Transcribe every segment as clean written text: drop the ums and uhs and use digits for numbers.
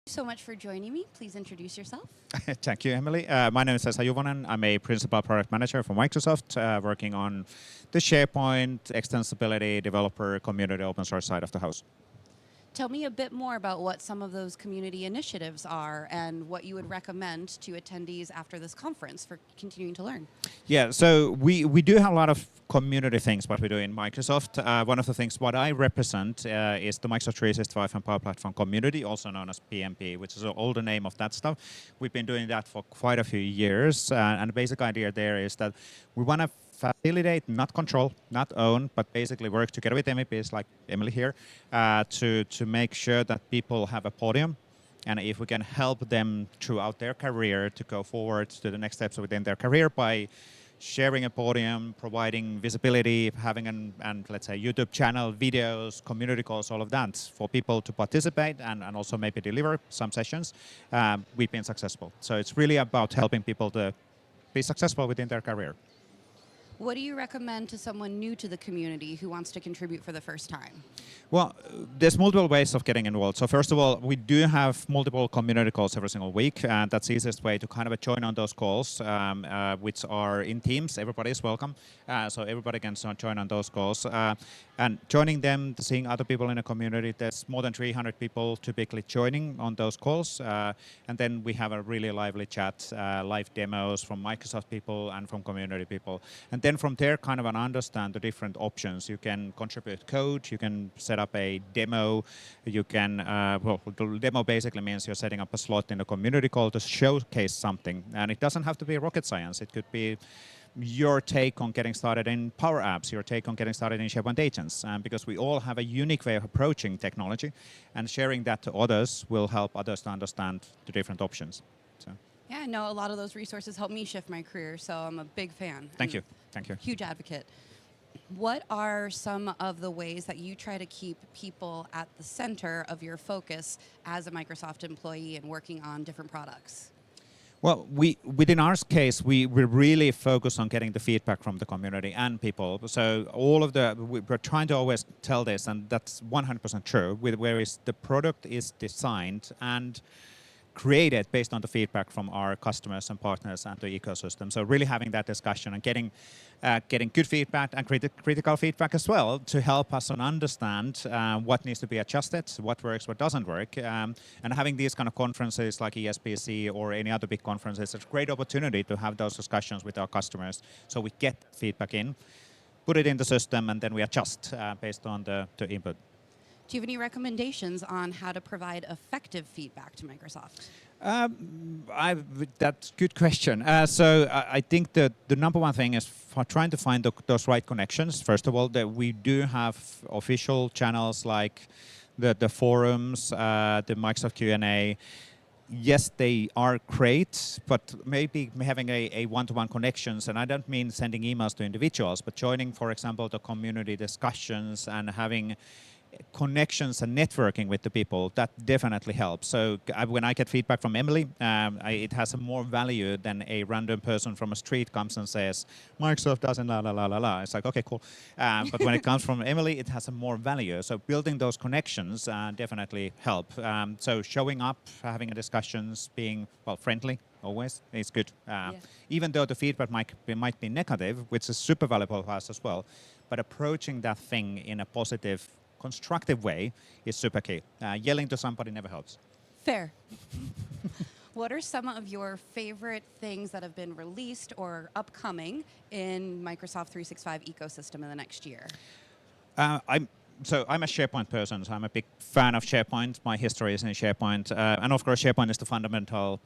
So much for joining me. Please introduce yourself. Thank you, Emily. My name is Vesa Juvonen. I'm a principal product manager for Microsoft, working on the SharePoint, extensibility, developer, community, open source side of the house. Tell me a bit more about what some of those community initiatives are and what you would recommend to attendees after this conference for continuing to learn. Yeah, so we do have a lot of community things what we do in Microsoft. One of the things what I represent is the Microsoft 365 and Power Platform community, also known as PMP, which is an older name of that stuff. We've been doing that for quite a few years, and the basic idea there is that we want to facilitate, not control, not own, but basically work together with MEPs like Emily here to make sure that people have a podium. And if we can help them throughout their career to go forward to the next steps within their career by sharing a podium, providing visibility, having and let's say YouTube channel, videos, community calls, all of that for people to participate and also maybe deliver some sessions, we've been successful. So it's really about helping people to be successful within their career. What do you recommend to someone new to the community who wants to contribute for the first time? Well, there's multiple ways of getting involved. So first of all, we do have multiple community calls every single week, and that's the easiest way to kind of join on those calls, which are in Teams. Everybody is welcome, so everybody can join on those calls. And joining them, seeing other people in the community, there's more than 300 people typically joining on those calls. And then we have a really lively chat, live demos from Microsoft people and from community people. And then from there, kind of understand the different options. You can contribute code, you can set up a demo, you can, well, the demo basically means you're setting up a slot in a community call to showcase something. And it doesn't have to be rocket science. It could be your take on getting started in Power Apps, your take on getting started in SharePoint agents, because we all have a unique way of approaching technology, and sharing that to others will help others to understand the different options. So. Yeah, I know a lot of those resources helped me shift my career, so I'm a big fan. Thank you. Thank you. Huge advocate. What are some of the ways that you try to keep people at the center of your focus as a Microsoft employee and working on different products? Well, within our case, we really focus on getting the feedback from the community and people. So all of we're trying to always tell this, and that's 100% true, whereas the product is designed and created based on the feedback from our customers and partners and the ecosystem. So really having that discussion and getting good feedback and critical feedback as well to help us understand what needs to be adjusted, what works, what doesn't work. And having these kind of conferences like ESPC or any other big conferences, it's a great opportunity to have those discussions with our customers so we get feedback in, put it in the system, and then we adjust based on the input. Do you have any recommendations on how to provide effective feedback to Microsoft? That's a good question. So I think the number one thing is for trying to find those right connections. First of all, that we do have official channels like the forums, the Microsoft Q&A. Yes, they are great, but maybe having a one-to-one connections, and I don't mean sending emails to individuals, but joining, for example, the community discussions and having connections and networking with the people, that definitely helps. So when I get feedback from Emily, it has a more value than a random person from a street comes and says, Microsoft doesn't la la la la la. It's like, okay, cool. But when it comes from Emily, it has a more value. So building those connections definitely help. So showing up, having a discussions, being, well, friendly, always is good. Yeah. Even though the feedback might be negative, which is super valuable for us as well, but approaching that thing in a positive, constructive way is super key. Yelling to somebody never helps. Fair. What are some of your favorite things that have been released or upcoming in Microsoft 365 ecosystem in the next year? I'm a SharePoint person, so I'm a big fan of SharePoint. My history is in SharePoint. And of course, SharePoint is the fundamental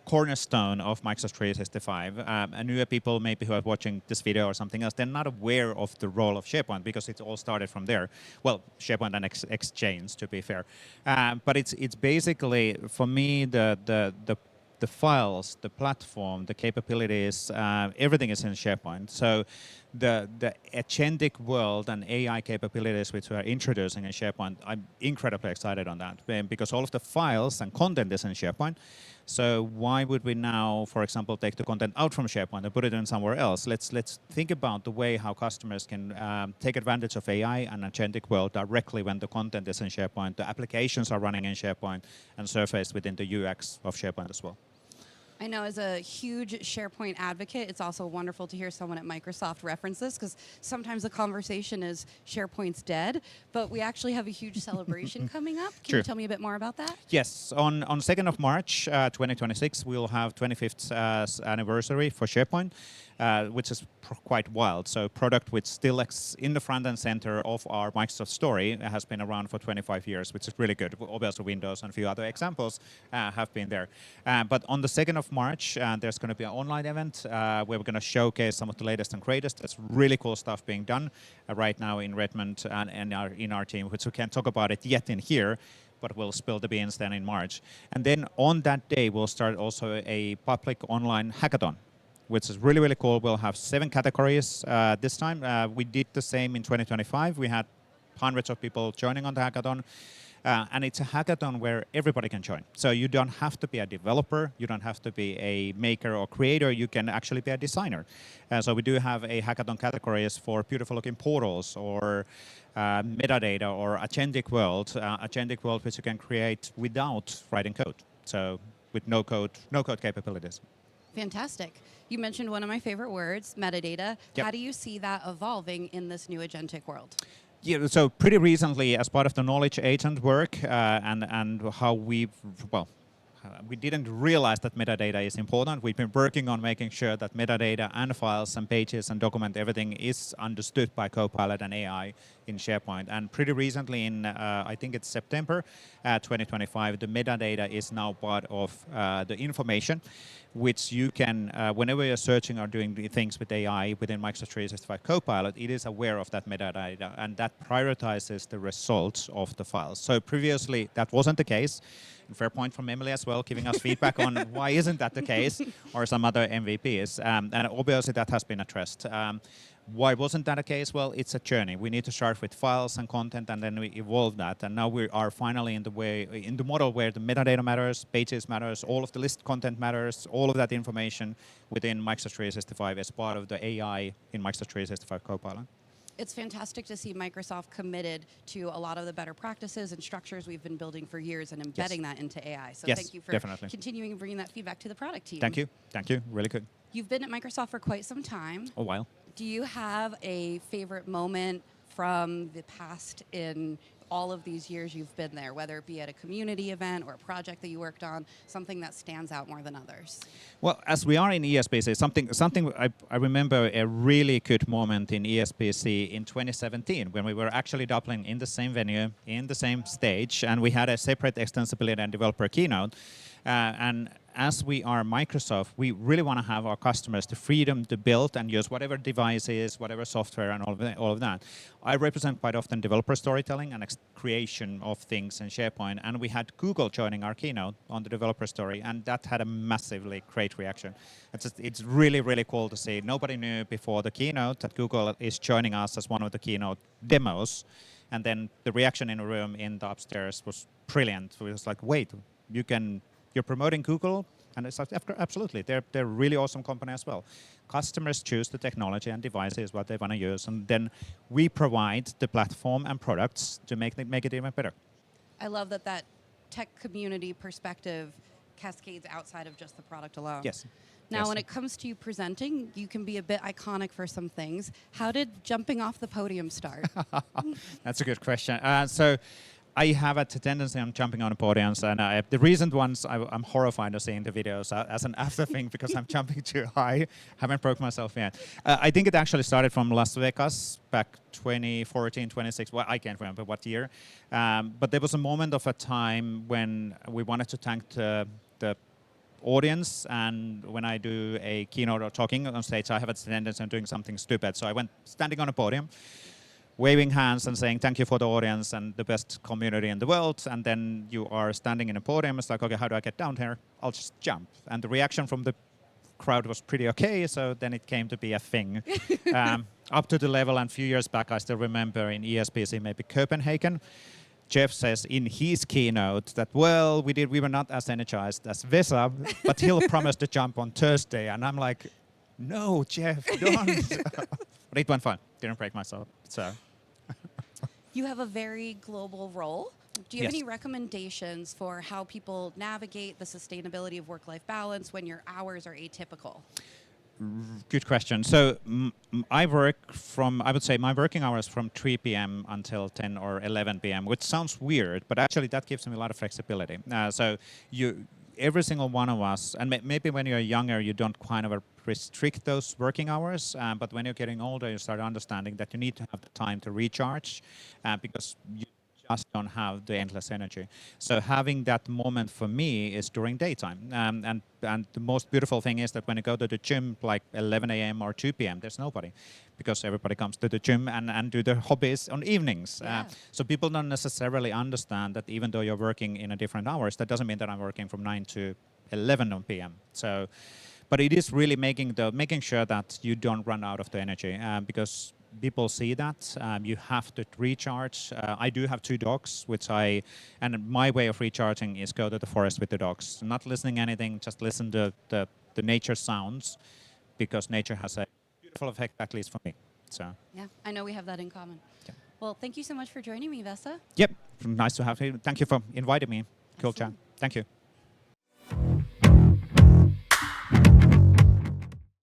cornerstone of Microsoft 365. And newer people maybe who are watching this video or something else, they're not aware of the role of SharePoint because it all started from there. Well, SharePoint and Exchange, to be fair. But it's basically, for me, the files, the platform, the capabilities, everything is in SharePoint. So the agentic world and AI capabilities which we are introducing in SharePoint, I'm incredibly excited on that because all of the files and content is in SharePoint. So why would we now, for example, take the content out from SharePoint and put it in somewhere else? Let's think about the way how customers can take advantage of AI and agentic world directly when the content is in SharePoint, the applications are running in SharePoint and surfaced within the UX of SharePoint as well. I know as a huge SharePoint advocate, it's also wonderful to hear someone at Microsoft reference this because sometimes the conversation is SharePoint's dead, but we actually have a huge celebration coming up. Can you tell me a bit more about that? Yes, on 2nd of March 2026, we'll have 25th anniversary for SharePoint, which is quite wild. So product which still in the front and center of our Microsoft story has been around for 25 years, which is really good. Obviously Windows and a few other examples have been there. But on the 2nd of March, there's going to be an online event where we're going to showcase some of the latest and greatest. There's really cool stuff being done right now in Redmond and in our team, which we can't talk about it yet in here, but we'll spill the beans then in March. And then on that day, we'll start also a public online hackathon, which is really, really cool. We'll have 7 categories this time. We did the same in 2025. We had hundreds of people joining on the hackathon. And it's a hackathon where everybody can join. So you don't have to be a developer. You don't have to be a maker or creator. You can actually be a designer. So we do have a hackathon categories for beautiful looking portals or metadata or agentic world which you can create without writing code. So with no code capabilities. Fantastic. You mentioned one of my favorite words, metadata. Yep. How do you see that evolving in this new agentic world? Yeah, so pretty recently, as part of the knowledge agent work and how we didn't realize that metadata is important. We've been working on making sure that metadata and files and pages and document everything is understood by Copilot and AI in SharePoint. And pretty recently in, I think it's September 2025, the metadata is now part of the information, which you can, whenever you're searching or doing things with AI within Microsoft 365 Copilot, it is aware of that metadata, and that prioritizes the results of the files. So previously, that wasn't the case. Fair point from Emily as well, giving us feedback on why isn't that the case, or some other MVPs. And obviously, that has been addressed. Why wasn't that a case? Well, it's a journey. We need to start with files and content, and then we evolve that. And now we are finally in the model where the metadata matters, pages matters, all of the list content matters, all of that information within Microsoft 365 as part of the AI in Microsoft 365 Copilot. It's fantastic to see Microsoft committed to a lot of the better practices and structures we've been building for years and embedding that into AI. So yes, thank you for definitely continuing and bringing that feedback to the product team. Thank you. Thank you. Really good. You've been at Microsoft for quite some time. A while. Do you have a favorite moment from the past in all of these years you've been there, whether it be at a community event or a project that you worked on, something that stands out more than others? Well, as we are in ESPC, something I remember a really good moment in ESPC in 2017 when we were actually doubling in the same venue, in the same stage, and we had a separate extensibility and developer keynote. And as we are Microsoft, we really want to have our customers the freedom to build and use whatever devices, whatever software, and all of that. I represent quite often developer storytelling and creation of things in SharePoint, and we had Google joining our keynote on the developer story, and that had a massively great reaction. It's really, really cool to see. Nobody knew before the keynote that Google is joining us as one of the keynote demos, and then the reaction in the room in the upstairs was brilliant. It was like, wait, you're promoting Google? And it's like, absolutely. They're a really awesome company as well. Customers choose the technology and devices, what they want to use, and then we provide the platform and products to make it even better. I love that tech community perspective cascades outside of just the product alone. Yes. Now, yes. When it comes to you presenting, you can be a bit iconic for some things. How did jumping off the podium start? That's a good question. So I have a tendency on jumping on podiums, and the recent ones I'm horrified to see in the videos as an after thing because I'm jumping too high. Haven't broke myself yet. I think it actually started from Las Vegas back 2014, 26. Well, I can't remember what year, but there was a moment of a time when we wanted to thank the audience, and when I do a keynote or talking on stage, I have a tendency on doing something stupid. So I went standing on a podium, waving hands and saying thank you for the audience and the best community in the world. And then you are standing in a podium. It's like, okay, how do I get down here? I'll just jump. And the reaction from the crowd was pretty okay, so then it came to be a thing. Up to the level, and a few years back, I still remember in ESPC, maybe Copenhagen, Jeff says in his keynote that, well, we were not as energized as Vesa, but he'll promise to jump on Thursday. And I'm like, no, Jeff, don't. But it went fine. Didn't break myself. So. You have a very global role. Do you have Yes. any recommendations for how people navigate the sustainability of work-life balance when your hours are atypical? Good question. So I work from, I would say my working hours from 3 p.m. until 10 or 11 p.m., which sounds weird, but actually that gives me a lot of flexibility. So every single one of us, and maybe when you're younger, you don't kind of restrict those working hours, but when you're getting older, you start understanding that you need to have the time to recharge because you just don't have the endless energy. So having that moment for me is during daytime. And the most beautiful thing is that when you go to the gym like 11 a.m. or 2 p.m., there's nobody because everybody comes to the gym and do their hobbies on evenings. Yeah. So people don't necessarily understand that even though you're working in a different hours, that doesn't mean that I'm working from 9 to 11 p.m. So, but it is really making sure that you don't run out of the energy because people see that. You have to recharge. I do have 2 dogs, and my way of recharging is go to the forest with the dogs. Not listening anything, just listen to the nature sounds, because nature has a beautiful effect, at least for me. So. Yeah, I know we have that in common. Yeah. Well, thank you so much for joining me, Vesa. Yep, nice to have you. Thank you for inviting me. Cool chat. Awesome. Thank you.